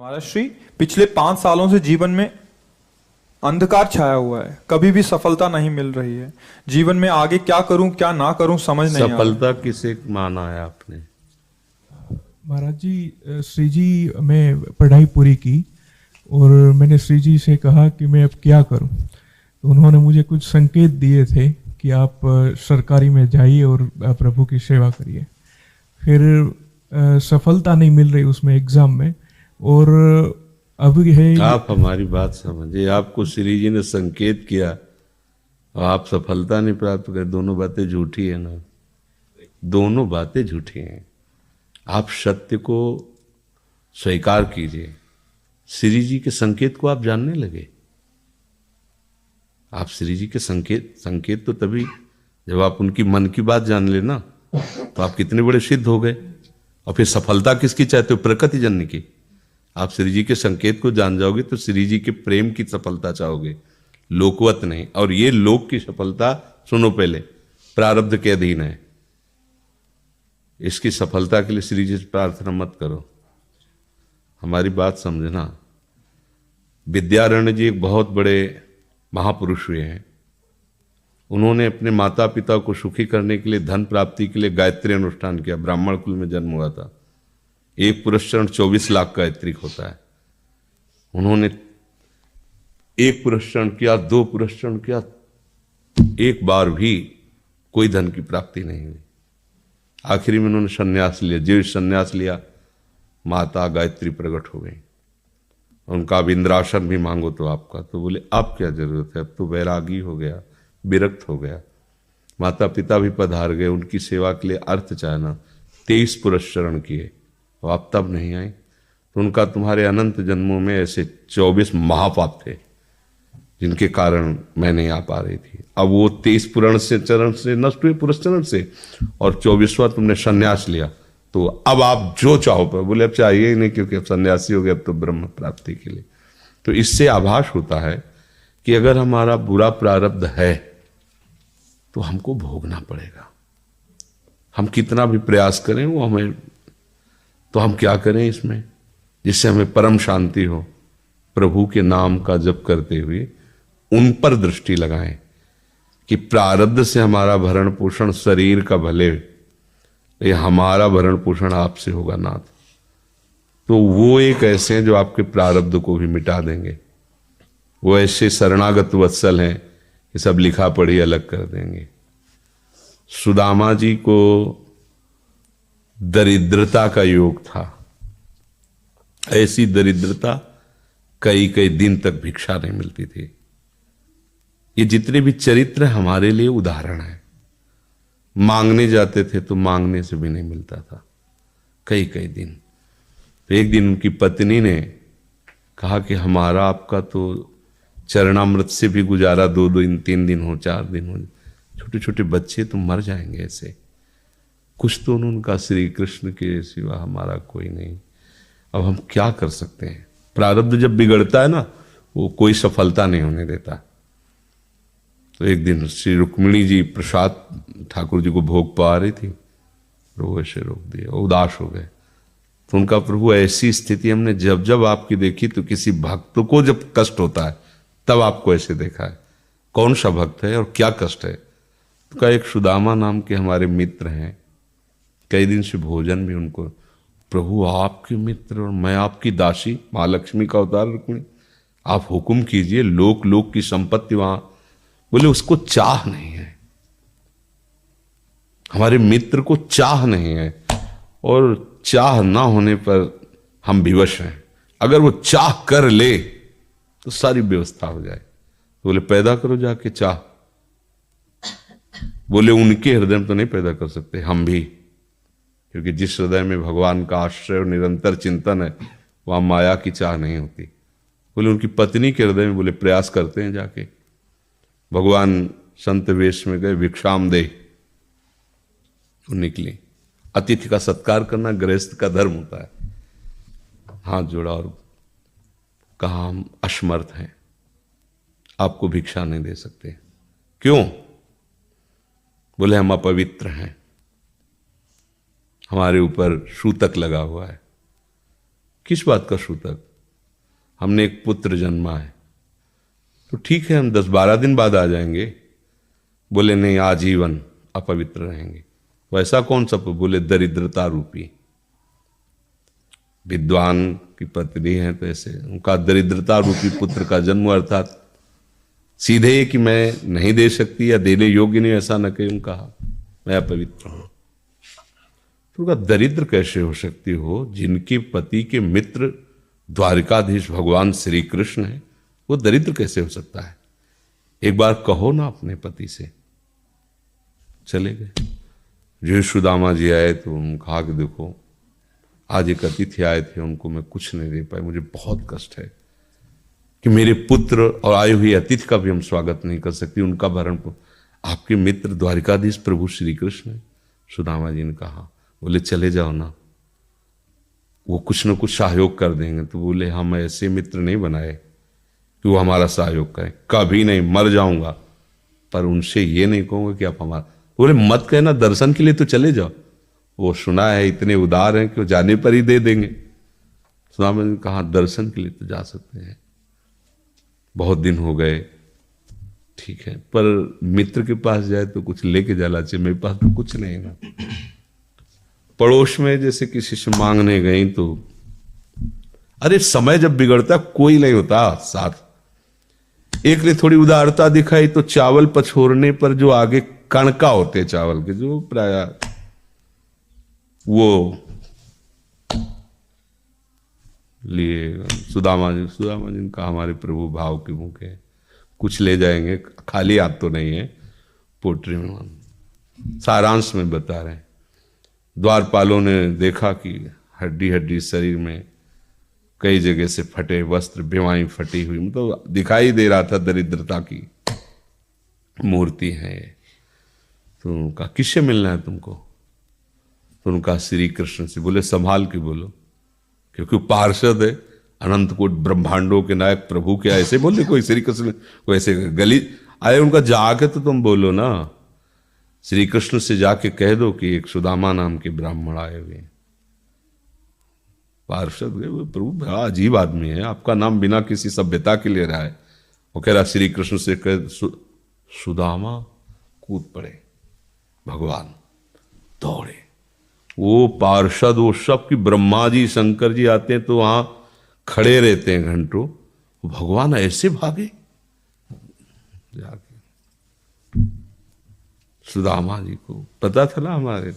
महाराष्ट्री पिछले 5 सालों से जीवन में अंधकार छाया हुआ है। कभी भी सफलता नहीं मिल रही है। जीवन में आगे क्या करूं क्या ना करूं समझ नहीं आ रहा। सफलता किसे माना है आपने? महाराज जी, श्री जी मैं पढ़ाई पूरी की और मैंने श्री जी से कहा कि मैं अब क्या करूं। तो उन्होंने मुझे कुछ संकेत दिए थे कि आप सरकारी में जाइए और प्रभु की सेवा करिए। फिर सफलता नहीं मिल रही उसमें एग्जाम में, और अब है आप हमारी बात समझिए। आपको श्री जी ने संकेत किया और आप सफलता नहीं प्राप्त कर, दोनों बातें झूठी है ना। दोनों बातें झूठी हैं। आप सत्य को स्वीकार कीजिए। श्री जी के संकेत को आप जानने लगे। आप श्री जी के संकेत तो तभी जब आप उनकी मन की बात जान लेना, तो आप कितने बड़े सिद्ध हो गए। और फिर सफलता किसकी चाहते हो? प्रकृति जन्य की। आप श्री जी के संकेत को जान जाओगे तो श्री जी के प्रेम की सफलता चाहोगे, लोकवत नहीं। और ये लोक की सफलता, सुनो पहले, प्रारब्ध के अधीन है। इसकी सफलता के लिए श्री जी से प्रार्थना मत करो। हमारी बात समझना। विद्यारण्य जी एक बहुत बड़े महापुरुष हुए हैं। उन्होंने अपने माता पिता को सुखी करने के लिए, धन प्राप्ति के लिए गायत्री अनुष्ठान किया। ब्राह्मण कुल में जन्म हुआ था। एक पुरस्चरण 24 लाख का गायत्रिक होता है। उन्होंने एक पुरस्चरण किया, 2 पुरस्चरण किया, एक बार भी कोई धन की प्राप्ति नहीं हुई। आखिरी में उन्होंने संन्यास लिया। जीव संन्यास लिया, माता गायत्री प्रकट हो गई। उनका अब इंद्रासन भी मांगो तो आपका। तो बोले अब क्या जरूरत है, अब तो वैरागी हो गया, विरक्त हो गया। माता पिता भी पधार गए, उनकी सेवा के लिए अर्थ चाहना। 23 पुरस्चरण किए और आप तब नहीं आए। तो उनका तुम्हारे अनंत जन्मों में ऐसे 24 महापाप थे जिनके कारण मैं नहीं आ पा रही थी। अब वो 23 पुराण से चरण से नष्ट हुए, पुरस्चरण से, और 24वां तुमने संन्यास लिया। तो अब आप जो चाहो पर बोले अब चाहिए ही नहीं, क्योंकि अब सन्यासी हो गए, अब तो ब्रह्म प्राप्ति के लिए। तो इससे आभास होता है कि अगर हमारा बुरा प्रारब्ध है तो हमको भोगना पड़ेगा। हम कितना भी प्रयास करें वो हमें, तो हम क्या करें इसमें जिससे हमें परम शांति हो? प्रभु के नाम का जप करते हुए उन पर दृष्टि लगाएं कि प्रारब्ध से हमारा भरण पोषण शरीर का भले, ये हमारा भरण पोषण आपसे होगा नाथ। तो वो एक ऐसे हैं जो आपके प्रारब्ध को भी मिटा देंगे। वो ऐसे शरणागत वत्सल हैं कि सब लिखा पढ़ी अलग कर देंगे। सुदामा जी को दरिद्रता का योग था। ऐसी दरिद्रता, कई कई दिन तक भिक्षा नहीं मिलती थी। ये जितने भी चरित्र हमारे लिए उदाहरण है। मांगने जाते थे तो मांगने से भी नहीं मिलता था, कई कई दिन। तो एक दिन उनकी पत्नी ने कहा कि हमारा आपका तो चरणामृत से भी गुजारा 2 दिन 3 दिन हो, 4 दिन हो, छोटे छोटे बच्चे तो मर जाएंगे ऐसे। कुछ तो उन्होंने कहा, श्री कृष्ण के सिवा हमारा कोई नहीं। अब हम क्या कर सकते हैं? प्रारब्ध जब बिगड़ता है ना, वो कोई सफलता नहीं होने देता। तो एक दिन श्री रुक्मिणी जी प्रसाद ठाकुर जी को भोग पा रही थी, प्रभु ऐसे रोक दिया, उदास हो गए। तो उनका, प्रभु ऐसी स्थिति हमने जब जब आपकी देखी, तो किसी भक्त को जब कष्ट होता है तब आपको ऐसे देखा है। कौन सा भक्त है और क्या कष्ट है? तो कहा एक सुदामा नाम के हमारे मित्र हैं, कई दिन से भोजन भी उनको। प्रभु आपके मित्र और मैं आपकी दासी, महालक्ष्मी का अवतार रुक्मिणी, आप हुक्म कीजिए। लोक लोक की संपत्ति वहां, बोले उसको चाह नहीं है, हमारे मित्र को चाह नहीं है। और चाह ना होने पर हम विवश हैं। अगर वो चाह कर ले तो सारी व्यवस्था हो जाए। तो बोले पैदा करो जाके चाह। बोले उनके हृदय में तो नहीं पैदा कर सकते, हम भी, क्योंकि जिस हृदय में भगवान का आश्रय और निरंतर चिंतन है, वहां माया की चाह नहीं होती। बोले उनकी पत्नी के हृदय में, बोले प्रयास करते हैं जाके। भगवान संत वेश में गए, भिक्षाम दे, वो निकली। अतिथि का सत्कार करना गृहस्थ का धर्म होता है। हाथ जोड़ा और कहा हम असमर्थ हैं, आपको भिक्षा नहीं दे सकते। क्यों? बोले हम अपवित्र हैं, हमारे ऊपर सूतक लगा हुआ है। किस बात का सूतक? हमने एक पुत्र जन्मा है तो ठीक है, हम 10-12 दिन बाद आ जाएंगे। बोले नहीं, आजीवन अपवित्र रहेंगे। वैसा कौन सा? बोले दरिद्रता रूपी। विद्वान की पत्नी है तो ऐसे उनका दरिद्रता रूपी पुत्र का जन्म, अर्थात सीधे कि मैं नहीं दे सकती या देने योग्य नहीं, ऐसा न कहीं उनका मैं अपवित्र हूं। तो उनका दरिद्र कैसे हो सकती हो? जिनके पति के मित्र द्वारिकाधीश भगवान श्री कृष्ण है, वो दरिद्र कैसे हो सकता है? एक बार कहो ना अपने पति से। चले गए। जो सुदामा जी आए तो उन्होंने कहा कि देखो, आज एक अतिथि आए थे, उनको मैं कुछ नहीं दे पाए, मुझे बहुत कष्ट है कि मेरे पुत्र और आए हुए अतिथि का भी हम स्वागत नहीं कर सकती, उनका भरण आपके मित्र द्वारिकाधीश प्रभु श्री कृष्ण है। सुदामा जी ने कहा, बोले चले जाओ ना, वो कुछ न कुछ सहयोग कर देंगे। तो बोले हम ऐसे मित्र नहीं बनाए कि वो हमारा सहयोग करें, कभी नहीं, मर जाऊंगा पर उनसे ये नहीं कहूंगा कि आप हमारा। बोले मत कहना, दर्शन के लिए तो चले जाओ, वो सुना है इतने उदार हैं कि वो जाने पर ही दे देंगे। सुदामा जी ने कहा दर्शन के लिए तो जा सकते हैं, बहुत दिन हो गए, ठीक है, पर मित्र के पास जाए तो कुछ लेके जाना चाहिए, मेरे पास तो कुछ नहीं ना। पड़ोस में जैसे किसी से मांगने गई तो, अरे समय जब बिगड़ता कोई नहीं होता साथ। एक ने थोड़ी उदारता दिखाई तो चावल पछोरने पर जो आगे कणका होते चावल के, जो प्राय वो लिए सुदामा जी ने कहा हमारे प्रभु भाव के भूखे हैं, कुछ ले जाएंगे, खाली हाथ तो नहीं है। पोट्री में सारांश में बता रहे हैं, द्वारपालों ने देखा कि हड्डी हड्डी शरीर में कई जगह से फटे वस्त्र, बेवाई फटी हुई, मतलब दिखाई दे रहा था दरिद्रता की मूर्ति है। तो उनका किससे मिलना है तुमको? तो उनका श्री कृष्ण से। बोले संभाल के बोलो, क्योंकि पार्षद है, अनंत कोट ब्रह्मांडों के नायक प्रभु के ऐसे बोले कोई श्री कृष्ण को ऐसे गली आए। उनका जाके तो तुम बोलो ना, श्री कृष्ण से जाके कह दो कि एक सुदामा नाम के ब्राह्मण आए हुए हैं। पार्षद गए, वो प्रभु बड़ा अजीब आदमी है, आपका नाम बिना किसी सभ्यता के ले रहा है। वो कह रहा श्री कृष्ण से कह, सुदामा कूद पड़े, भगवान दौड़े। वो पार्षद, वो सब की ब्रह्मा जी शंकर जी आते हैं तो वहां खड़े रहते हैं घंटों, भगवान ऐसे भागे जाके। सुदामा जी को पता था ना, हमारे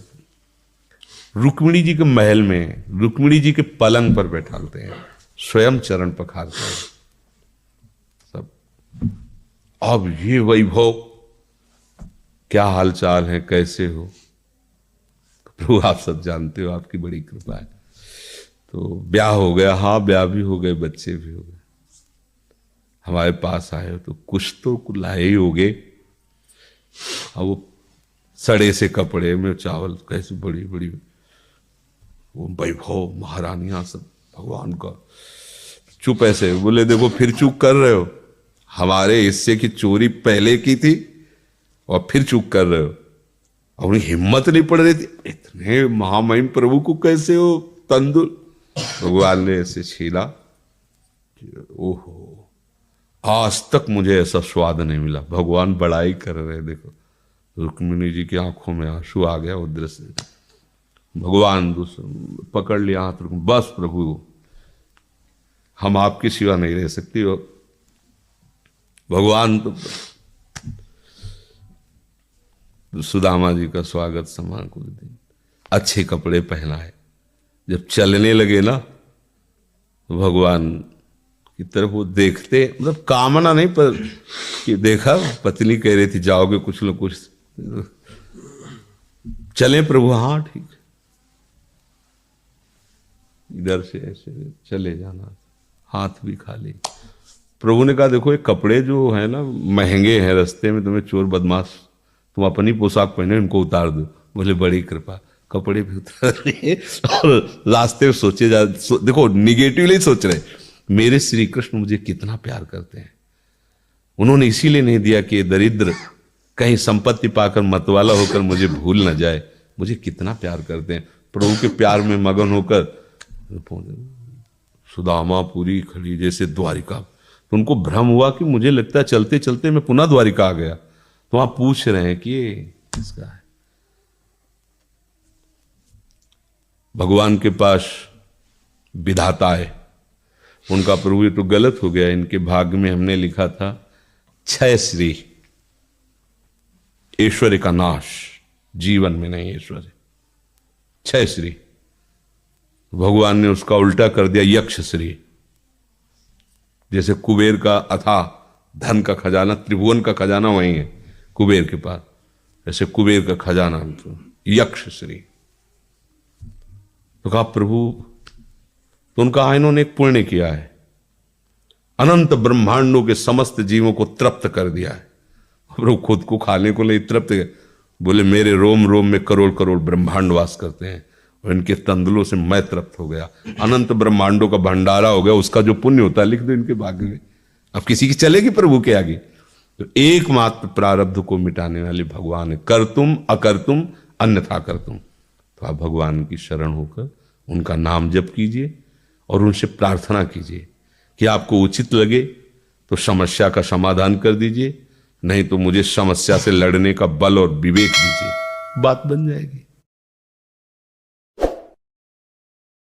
रुक्मिणी जी के महल में रुक्मिणी जी के पलंग पर बैठाते हैं, स्वयं चरण पखारते हैं सब। अब ये वैभव, क्या हालचाल है, कैसे हो? प्रभु आप सब जानते हो, आपकी बड़ी कृपा है। तो ब्याह हो गया, हाँ ब्याह भी हो गए, बच्चे भी हो गए। हमारे पास आए हो तो कुछ तो लाए ही होगे। अब वो सड़े से कपड़े में चावल, कैसे बड़ी बड़ी वो वैभव, महारानियां सब भगवान का। चुप ऐसे। बोले देखो फिर चूक कर रहे हो, हमारे हिस्से की चोरी पहले की थी और फिर चूक कर रहे हो। और उन्हें हिम्मत नहीं पड़ रही थी, इतने महामहिम प्रभु को कैसे हो तंदुल। भगवान ने ऐसे छीला, ओहो आज तक मुझे ऐसा स्वाद नहीं मिला। भगवान बड़ाई कर रहे, देखो रुक्मिणी जी की आंखों में आंसू आ गया वो दृश्य। भगवान पकड़ लिया हाथ, बस प्रभु हम आपके सिवा नहीं रह सकती हो। भगवान तो सुदामा जी का स्वागत सम्मान को दी, अच्छे कपड़े पहनाए। जब चलने लगे ना तो भगवान की तरफ वो देखते, मतलब कामना नहीं पर कि देखा पत्नी कह रही थी जाओगे कुछ न कुछ, चले प्रभु, हाँ ठीक, इधर से ऐसे चले जाना, हाथ भी खाली। प्रभु ने कहा देखो ये कपड़े जो है ना महंगे हैं, रास्ते में तुम्हें चोर बदमाश, तुम अपनी पोशाक पहने इनको उतार दो। बोले बड़ी कृपा, कपड़े भी उतार रहे और रास्ते में सोचे देखो निगेटिवली सोच रहे, मेरे श्री कृष्ण मुझे कितना प्यार करते हैं। उन्होंने इसीलिए नहीं दिया कि दरिद्र कहीं संपत्ति पाकर मतवाला होकर मुझे भूल न जाए, मुझे कितना प्यार करते हैं। प्रभु के प्यार में मगन होकर सुदामा पूरी खड़ी जैसे द्वारिका। तो उनको भ्रम हुआ कि मुझे लगता है चलते चलते मैं पुनः द्वारिका आ गया। तो वहां पूछ रहे हैं कि ये किसका है। भगवान के पास विधाता है, उनका प्रभु ये तो गलत हो गया, इनके भाग्य में हमने लिखा था क्षय श्री, ऐश्वर्य का नाश, जीवन में नहीं ऐश्वर्य, क्षय श्री। भगवान ने उसका उल्टा कर दिया यक्ष श्री। जैसे कुबेर का अथाह धन का खजाना, त्रिभुवन का खजाना वही है कुबेर के पास, ऐसे कुबेर का खजाना यक्ष श्री। तो कहा प्रभु, तो उनका इन्होंने एक पुण्य किया है, अनंत ब्रह्मांडों के समस्त जीवों को तृप्त कर दिया है। प्रभु खुद को खाने को नहीं तृप्त, बोले मेरे रोम रोम में करोड़ करोड़ ब्रह्मांड वास करते हैं और इनके तंदुलों से मैं तृप्त हो गया, अनंत ब्रह्मांडों का भंडारा हो गया। उसका जो पुण्य होता है लिख दो इनके भाग्य में। अब किसी की चलेगी प्रभु के आगे? तो एकमात्र प्रारब्ध को मिटाने वाले भगवान है, कर तुम अकर तुम अन्यथा कर तुम। तो आप भगवान की शरण होकर उनका नाम जप कीजिए और उनसे प्रार्थना कीजिए कि आपको उचित लगे तो समस्या का समाधान कर दीजिए, नहीं तो मुझे समस्या से लड़ने का बल और विवेक दीजिए, बात बन जाएगी।